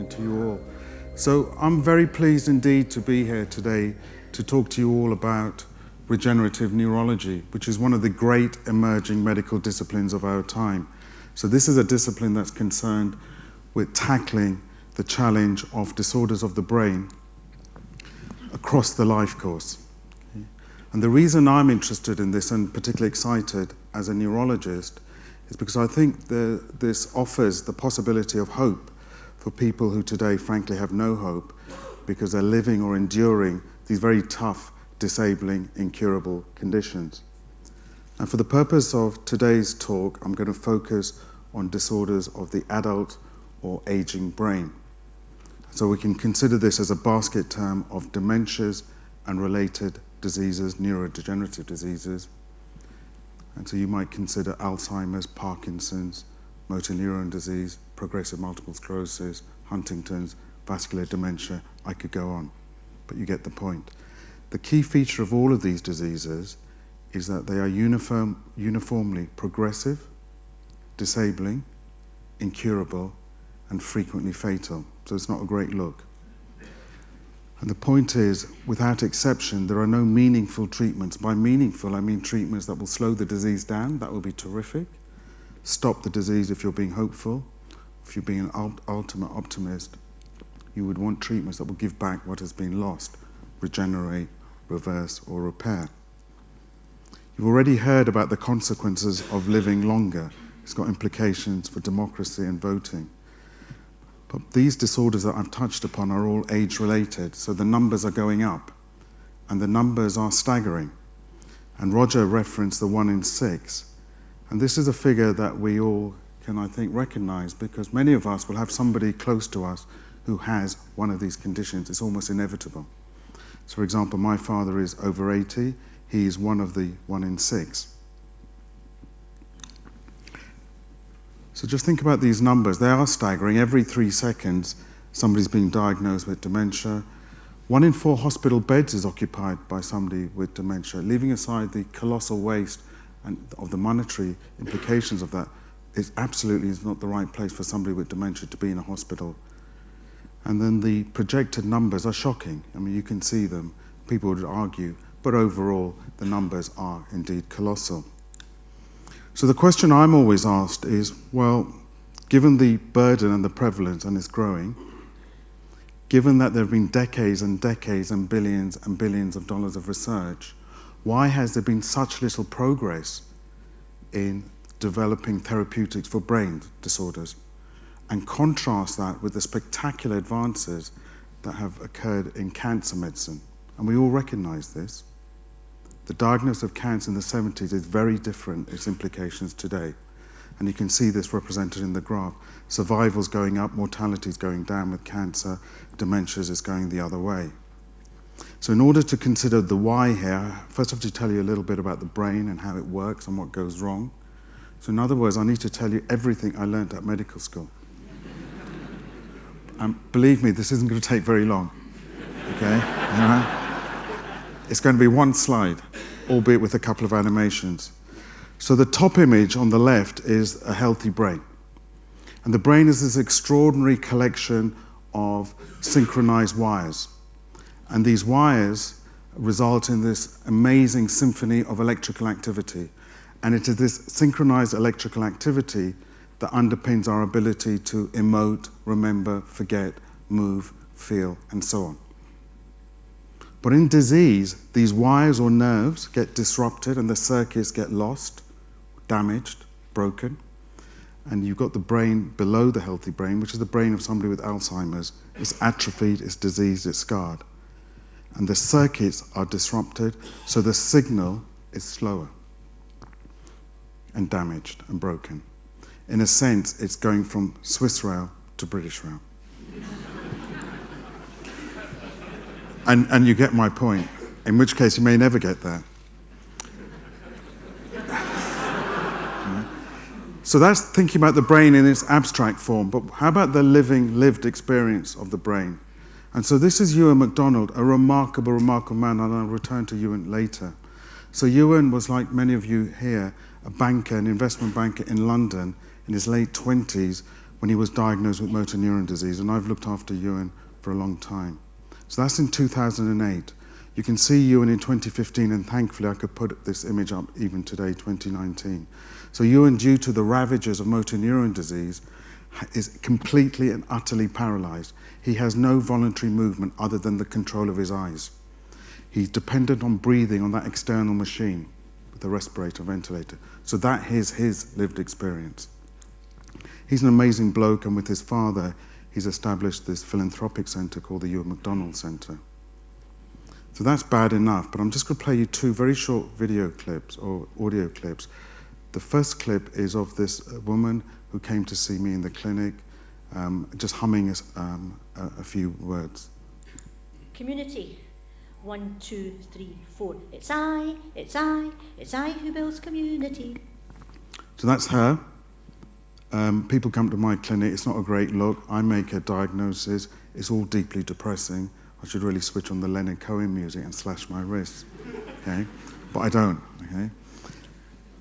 to you all. So I'm very pleased indeed to be here today to talk to you all about regenerative neurology, which is one of the great emerging medical disciplines of our time. So this is a discipline that's concerned with tackling the challenge of disorders of the brain across the life course. And the reason I'm interested in this and particularly excited as a neurologist is because I think this offers the possibility of hope for people who today frankly have no hope because they're living or enduring these very tough, disabling, incurable conditions. And for the purpose of today's talk, I'm going to focus on disorders of the adult or aging brain. So we can consider this as a basket term of dementias and related diseases, neurodegenerative diseases. And so you might consider Alzheimer's, Parkinson's, motor neurone disease, progressive multiple sclerosis, Huntington's, vascular dementia. I could go on, but you get the point. The key feature of all of these diseases is that they are uniformly progressive, disabling, incurable, and frequently fatal. So it's not a great look. And the point is, without exception, there are no meaningful treatments. By meaningful, I mean treatments that will slow the disease down. That will be terrific. Stop the disease if you're being hopeful. If you're being an ultimate optimist, you would want treatments that will give back what has been lost, regenerate, reverse, or repair. You've already heard about the consequences of living longer. It's got implications for democracy and voting. But these disorders that I've touched upon are all age-related, so the numbers are going up, and the numbers are staggering. And Roger referenced the 1 in 6, and this is a figure that we all can, I think, recognize, because many of us will have somebody close to us who has one of these conditions. It's almost inevitable. So, for example, my father is over 80. He is one of the 1 in 6. So just think about these numbers. They are staggering. Every 3 seconds, somebody's being diagnosed with dementia. 1 in 4 hospital beds is occupied by somebody with dementia. Leaving aside the colossal waste and of the monetary implications of that, it absolutely is not the right place for somebody with dementia to be in a hospital. And then the projected numbers are shocking. I mean, you can see them. People would argue, but overall, the numbers are indeed colossal. So the question I'm always asked is, well, given the burden and the prevalence, and it's growing, given that there have been decades and decades and billions of dollars of research, why has there been such little progress in developing therapeutics for brain disorders? And contrast that with the spectacular advances that have occurred in cancer medicine. And we all recognize this. The diagnosis of cancer in the 70s is very different, its implications today. And you can see this represented in the graph. Survival's going up, mortality's going down with cancer, dementias is going the other way. So in order to consider the why here, first I have to tell you a little bit about the brain and how it works and what goes wrong. So in other words, I need to tell you everything I learned at medical school. And believe me, this isn't going to take very long, okay? It's going to be one slide, albeit with a couple of animations. So the top image on the left is a healthy brain. And the brain is this extraordinary collection of synchronized wires. And these wires result in this amazing symphony of electrical activity. And it is this synchronized electrical activity that underpins our ability to emote, remember, forget, move, feel, and so on. But in disease, these wires or nerves get disrupted and the circuits get lost, damaged, broken. And you've got the brain below the healthy brain, which is the brain of somebody with Alzheimer's. It's atrophied, it's diseased, it's scarred. And the circuits are disrupted, so the signal is slower and damaged and broken. In a sense, it's going from Swiss rail to British rail. And you get my point, in which case you may never get there. So that's thinking about the brain in its abstract form, but how about the lived experience of the brain? And so this is Ewan MacDonald, a remarkable man, and I'll return to Ewan later. So Ewan was, like many of you here, a banker, an investment banker in London in his late 20s, when he was diagnosed with motor neurone disease, and I've looked after Ewan for a long time. So that's in 2008. You can see Ewan in 2015, and thankfully I could put this image up even today, 2019. So Ewan, due to the ravages of motor neurone disease, is completely and utterly paralyzed. He has no voluntary movement other than the control of his eyes. He's dependent on breathing on that external machine with the respirator, ventilator. So that is his lived experience. He's an amazing bloke, and with his father, he's established this philanthropic centre called the Ewan MacDonald Centre. So that's bad enough, but I'm just going to play you two very short video clips or audio clips. The first clip is of this woman who came to see me in the clinic, just humming a few words. Community. 1, 2, 3, 4. It's I who builds community. So that's her. People come to my clinic, it's not a great look. I make a diagnosis, it's all deeply depressing. I should really switch on the Leonard Cohen music and slash my wrists, okay? But I don't, okay?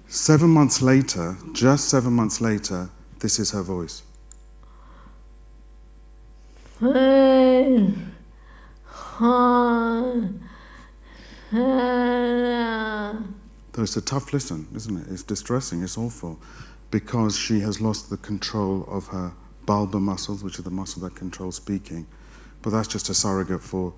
7 months later, just 7 months later, this is her voice. So it's a tough listen, isn't it? It's distressing, it's awful, because she has lost the control of her bulbar muscles, which are the muscle that controls speaking. But that's just a surrogate for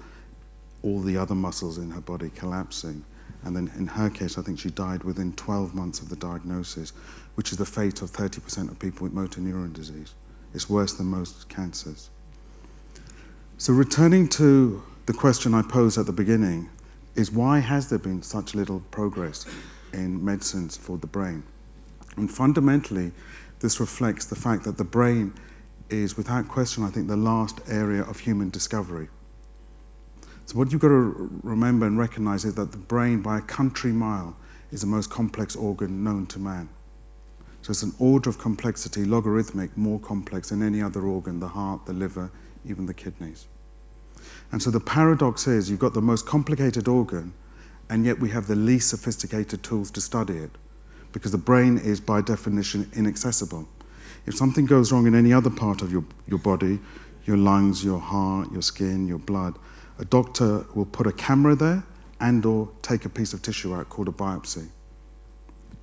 all the other muscles in her body collapsing. And then in her case, I think she died within 12 months of the diagnosis, which is the fate of 30% of people with motor neurone disease. It's worse than most cancers. So returning to the question I posed at the beginning, is why has there been such little progress in medicines for the brain? And fundamentally, this reflects the fact that the brain is, without question, I think, the last area of human discovery. So what you've got to remember and recognize is that the brain, by a country mile, is the most complex organ known to man. So it's an order of complexity, logarithmic, more complex than any other organ, the heart, the liver, even the kidneys. And so the paradox is you've got the most complicated organ, and yet we have the least sophisticated tools to study it, because the brain is, by definition, inaccessible. If something goes wrong in any other part of your body, your lungs, your heart, your skin, your blood, a doctor will put a camera there and or take a piece of tissue out called a biopsy.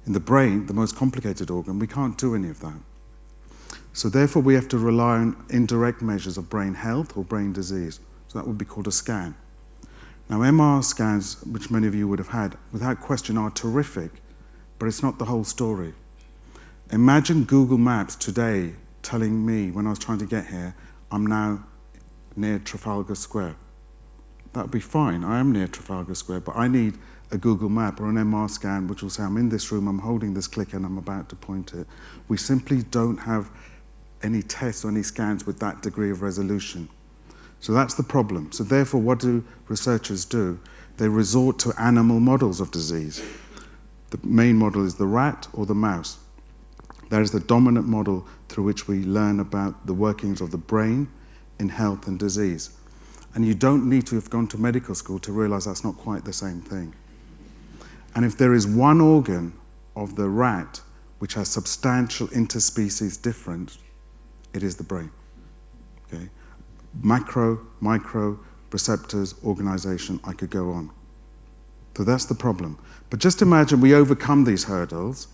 In the brain, the most complicated organ, we can't do any of that. So therefore we have to rely on indirect measures of brain health or brain disease. So that would be called a scan. Now MR scans, which many of you would have had, without question are terrific, but it's not the whole story. Imagine Google Maps today telling me, when I was trying to get here, I'm now near Trafalgar Square. That would be fine, I am near Trafalgar Square, but I need a Google map or an MR scan which will say I'm in this room, I'm holding this clicker and I'm about to point it. We simply don't have any tests or any scans with that degree of resolution. So that's the problem. So therefore, what do researchers do? They resort to animal models of disease. The main model is the rat or the mouse. That is the dominant model through which we learn about the workings of the brain in health and disease. And you don't need to have gone to medical school to realize that's not quite the same thing. And if there is one organ of the rat which has substantial interspecies difference, it is the brain. Okay? Macro, micro, receptors, organization, I could go on. So that's the problem. But just imagine we overcome these hurdles,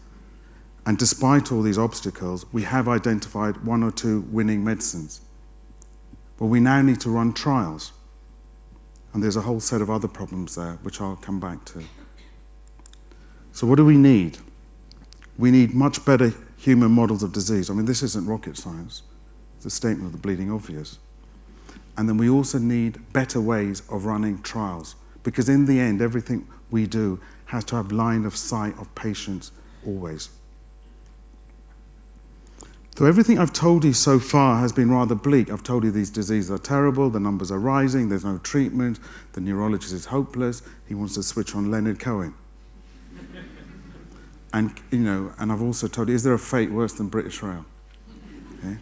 and despite all these obstacles, we have identified 1 or 2 winning medicines. Well, we now need to run trials. And there's a whole set of other problems there, which I'll come back to. So what do we need? We need much better human models of disease. I mean, this isn't rocket science. It's a statement of the bleeding obvious. And then we also need better ways of running trials, because in the end, everything we do has to have line of sight of patients always. So everything I've told you so far has been rather bleak. I've told you these diseases are terrible, the numbers are rising, there's no treatment, the neurologist is hopeless, he wants to switch on Leonard Cohen. And, and I've also told you, is there a fate worse than British Rail? Okay.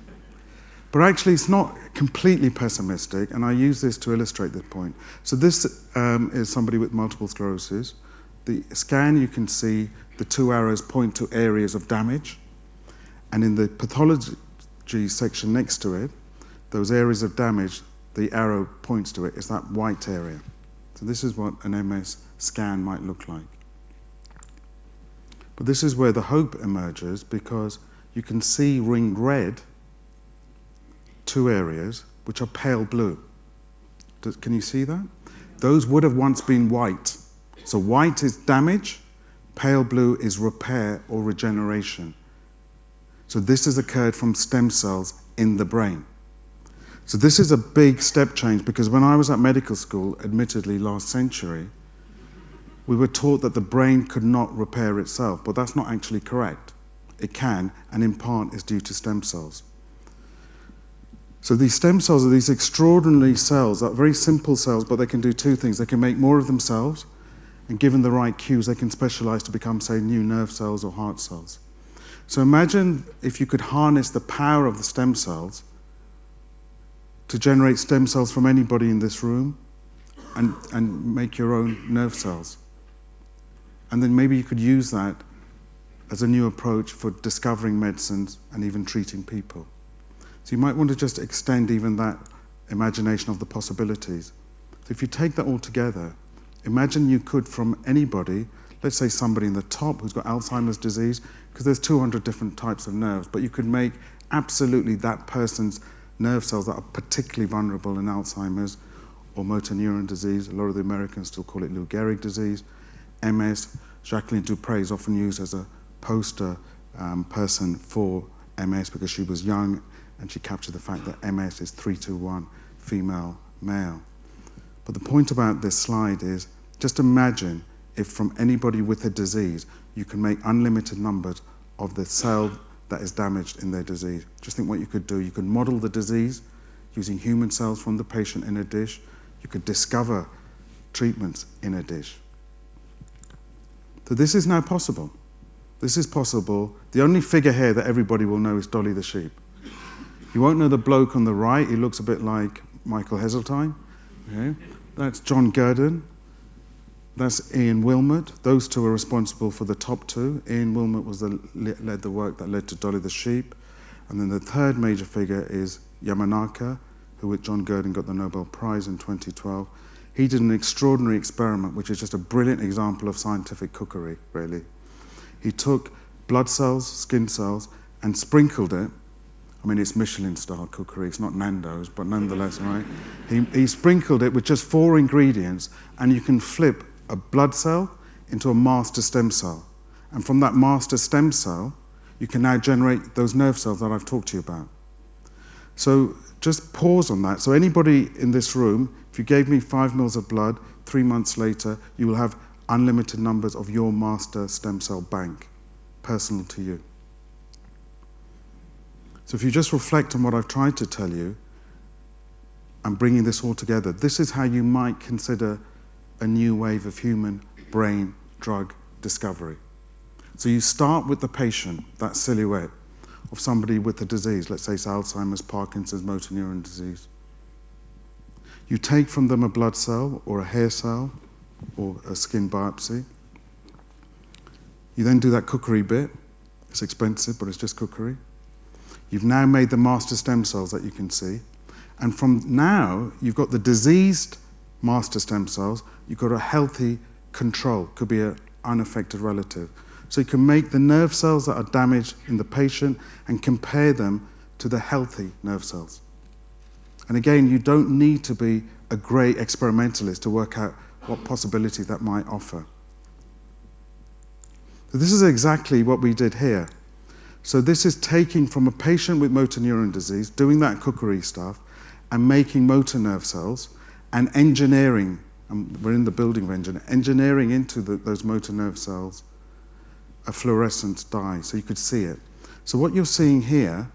But actually, it's not completely pessimistic, and I use this to illustrate this point. So this is somebody with multiple sclerosis. The scan, you can see the 2 arrows point to areas of damage, and in the pathology section next to it, those areas of damage, the arrow points to it, is that white area. So this is what an MS scan might look like. But this is where the hope emerges, because you can see ringed red 2 areas which are pale blue. Can you see that? Those would have once been white. So white is damage, pale blue is repair or regeneration. So this has occurred from stem cells in the brain. So this is a big step change, because when I was at medical school, admittedly last century, we were taught that the brain could not repair itself, but that's not actually correct. It can, and in part is due to stem cells. So these stem cells are these extraordinary cells, that are very simple cells, but they can do 2 things. They can make more of themselves, and given the right cues, they can specialize to become, say, new nerve cells or heart cells. So imagine if you could harness the power of the stem cells to generate stem cells from anybody in this room and make your own nerve cells. And then maybe you could use that as a new approach for discovering medicines and even treating people. So you might want to just extend even that imagination of the possibilities. So if you take that all together, imagine you could, from anybody, let's say somebody in the top who's got Alzheimer's disease, because there's 200 different types of nerves, but you could make absolutely that person's nerve cells that are particularly vulnerable in Alzheimer's or motor neurone disease. A lot of the Americans still call it Lou Gehrig disease. MS, Jacqueline Dupre is often used as a poster person for MS because she was young and she captured the fact that MS is 3-to-1, female, male. But the point about this slide is, just imagine if from anybody with a disease, you can make unlimited numbers of the cell that is damaged in their disease. Just think what you could do. You could model the disease using human cells from the patient in a dish. You could discover treatments in a dish. So this is now possible. This is possible. The only figure here that everybody will know is Dolly the sheep. You won't know the bloke on the right. He looks a bit like Michael Heseltine. Okay? That's John Gurdon. That's Ian Wilmot. Those 2 are responsible for the top 2. Ian Wilmot led the work that led to Dolly the sheep. And then the 3rd major figure is Yamanaka, who with John Gurdon got the Nobel Prize in 2012. He did an extraordinary experiment, which is just a brilliant example of scientific cookery, really. He took blood cells, skin cells, and sprinkled it. I mean, it's Michelin-style cookery, it's not Nando's, but nonetheless, right? He sprinkled it with just 4 ingredients, and you can flip a blood cell into a master stem cell. And from that master stem cell, you can now generate those nerve cells that I've talked to you about. So just pause on that. So anybody in this room, if you gave me 5 mils of blood, 3 months later, you will have unlimited numbers of your master stem cell bank, personal to you. So if you just reflect on what I've tried to tell you, and bringing this all together, this is how you might consider a new wave of human brain drug discovery. So you start with the patient, that silhouette of somebody with a disease, let's say it's Alzheimer's, Parkinson's, motor neurone disease. You take from them a blood cell or a hair cell or a skin biopsy. You then do that cookery bit. It's expensive, but it's just cookery. You've now made the master stem cells that you can see. And from now, you've got the diseased master stem cells, you've got a healthy control, could be an unaffected relative. So you can make the nerve cells that are damaged in the patient and compare them to the healthy nerve cells. And again, you don't need to be a great experimentalist to work out what possibility that might offer. So this is exactly what we did here. So this is taking from a patient with motor neurone disease, doing that cookery stuff, and making motor nerve cells, and engineering, and we're in the building of engineering into those motor nerve cells a fluorescent dye, so you could see it. So what you're seeing here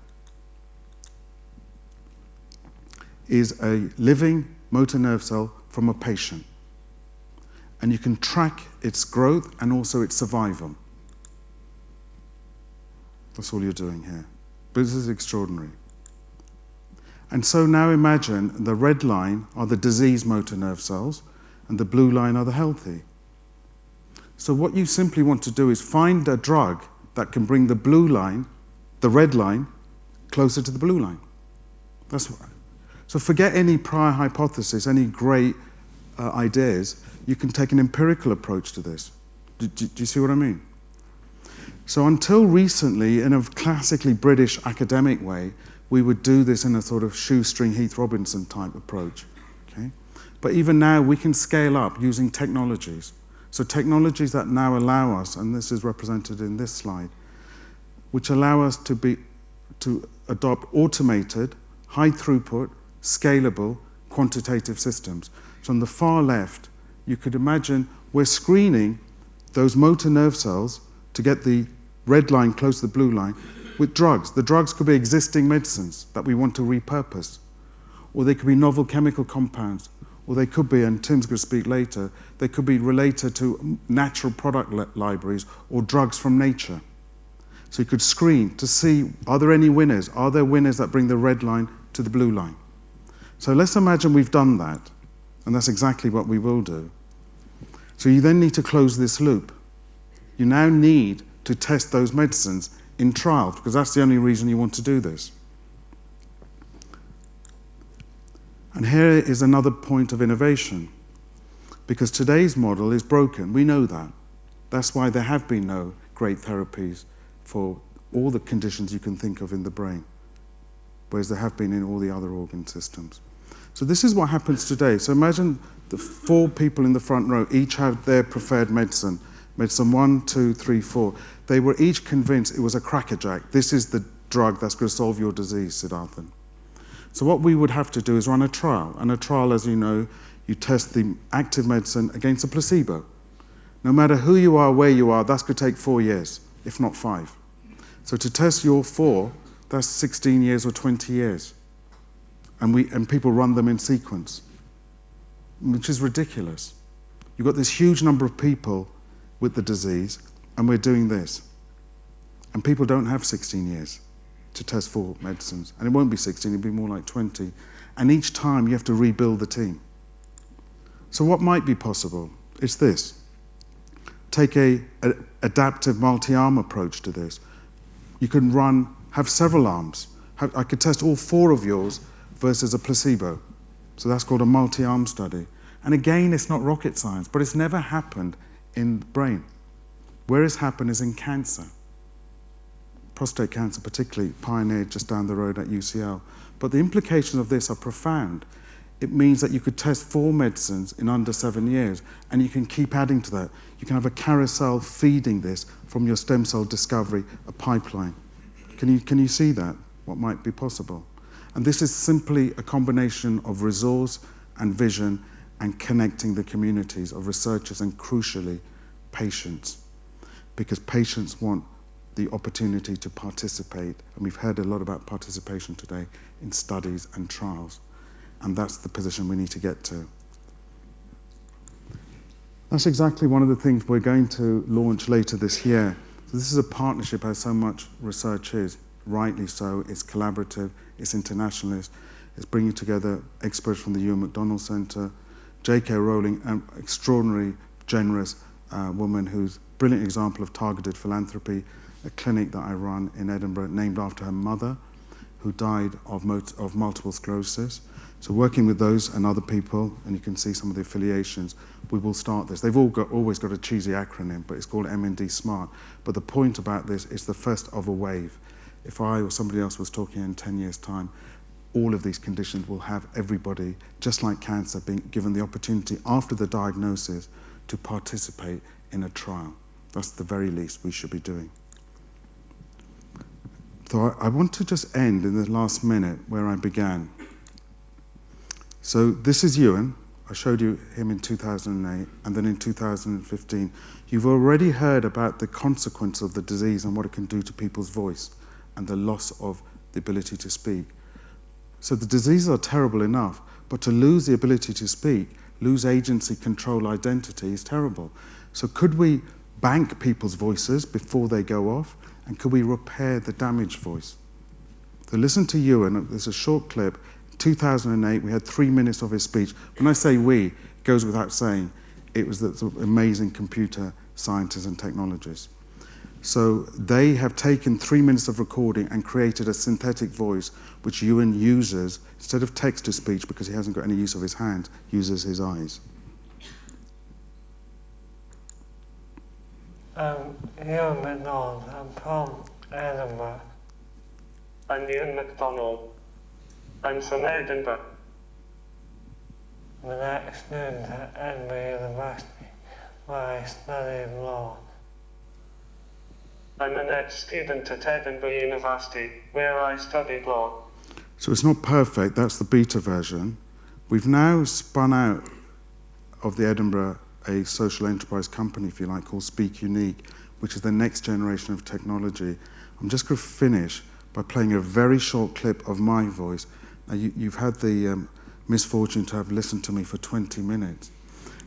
is a living motor nerve cell from a patient. And you can track its growth and also its survival. That's all you're doing here. But this is extraordinary. And so now imagine the red line are the diseased motor nerve cells, and the blue line are the healthy. So what you simply want to do is find a drug that can bring the blue line, the red line, closer to the blue line. So forget any prior hypothesis, any great ideas. You can take an empirical approach to this. Do you see what I mean? So until recently, in a classically British academic way, we would do this in a sort of shoestring Heath Robinson type approach. Okay? But even now, we can scale up using technologies. So technologies that now allow us, and this is represented in this slide, which allow us to adopt automated, high throughput, scalable, quantitative systems. So on the far left, you could imagine we're screening those motor nerve cells to get the red line close to the blue line with drugs. The drugs could be existing medicines that we want to repurpose, or they could be novel chemical compounds, or they could be, and Tim's going to speak later, they could be related to natural product libraries or drugs from nature. So you could screen to see, are there any winners? Are there winners that bring the red line to the blue line? So let's imagine we've done that, and that's exactly what we will do. So you then need to close this loop. You now need to test those medicines in trials, because that's the only reason you want to do this. And here is another point of innovation, because today's model is broken. We know that. That's why there have been no great therapies for all the conditions you can think of in the brain, whereas there have been in all the other organ systems. So this is what happens today. So imagine the 4 people in the front row each have their preferred medicine. Medicine 1, 2, 3, 4. They were each convinced it was a crackerjack. This is the drug that's going to solve your disease, Siddharthan. So what we would have to do is run a trial. And a trial, as you know, you test the active medicine against a placebo. No matter who you are, where you are, that's going to take 4 years, if not 5. So to test your 4, that's 16 years or 20 years. And people run them in sequence, which is ridiculous. You've got this huge number of people with the disease, and we're doing this. And people don't have 16 years to test 4 medicines. And it won't be 16, it'll be more like 20. And each time you have to rebuild the team. So what might be possible? It's this. Take an adaptive multi-arm approach to this. You can have several arms. I could test all 4 of yours versus a placebo. So that's called a multi-arm study. And again, it's not rocket science, but it's never happened in the brain. Where it's happened is in cancer. Prostate cancer particularly, pioneered just down the road at UCL. But the implications of this are profound. It means that you could test 4 medicines in under 7 years, and you can keep adding to that. You can have a carousel feeding this from your stem cell discovery, a pipeline. Can you see that, what might be possible? And this is simply a combination of resource and vision and connecting the communities of researchers and, crucially, patients. Because patients want the opportunity to participate, and we've heard a lot about participation today in studies and trials, and that's the position we need to get to. That's exactly one of the things we're going to launch later this year. So this is a partnership, as so much research is, rightly so. It's collaborative, it's internationalist, it's bringing together experts from the Ewan MacDonald Centre, J.K. Rowling, an extraordinary, generous woman who's a brilliant example of targeted philanthropy, a clinic that I run in Edinburgh named after her mother, who died of multiple sclerosis. So working with those and other people, and you can see some of the affiliations, we will start this. They've always got a cheesy acronym, but it's called MND Smart. But the point about this is the first of a wave. If I or somebody else was talking in 10 years' time, all of these conditions will have everybody, just like cancer, being given the opportunity after the diagnosis to participate in a trial. That's the very least we should be doing. So I want to just end in the last minute where I began. So this is Ewan. I showed you him in 2008, and then in 2015. You've already heard about the consequence of the disease and what it can do to people's voice and the loss of the ability to speak. So the diseases are terrible enough, but to lose the ability to speak, lose agency, control, identity is terrible. So could we bank people's voices before they go off, and could we repair the damaged voice? So listen to Ewan. There's a short clip. 2008, we had 3 minutes of his speech. When I say we, it goes without saying, it was the sort of amazing computer scientists and technologists. So they have taken 3 minutes of recording and created a synthetic voice which Ewan uses, instead of text-to-speech, because he hasn't got any use of his hand, uses his eyes. Ewan McDonald, I'm from Edinburgh. I'm Ian MacDonald. I'm from Edinburgh. I'm an ex-student at Edinburgh University, where I studied law. I'm an ex-student at Edinburgh University, where I studied law. So it's not perfect, that's the beta version. We've now spun out of the Edinburgh a social enterprise company, if you like, called Speak Unique, which is the next generation of technology. I'm just going to finish by playing a very short clip of my voice. Now, you've had the misfortune to have listened to me for 20 minutes.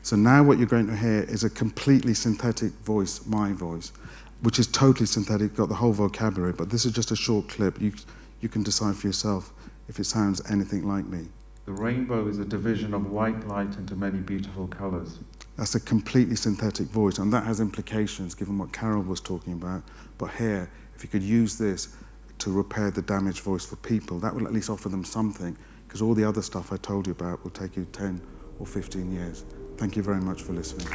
So now what you're going to hear is a completely synthetic voice, my voice, which is totally synthetic, got the whole vocabulary, but this is just a short clip. You can decide for yourself if it sounds anything like me. The rainbow is a division of white light into many beautiful colours. That's a completely synthetic voice, and that has implications given what Carol was talking about. But here, if you could use this to repair the damaged voice for people, that will at least offer them something, because all the other stuff I told you about will take you 10 or 15 years. Thank you very much for listening.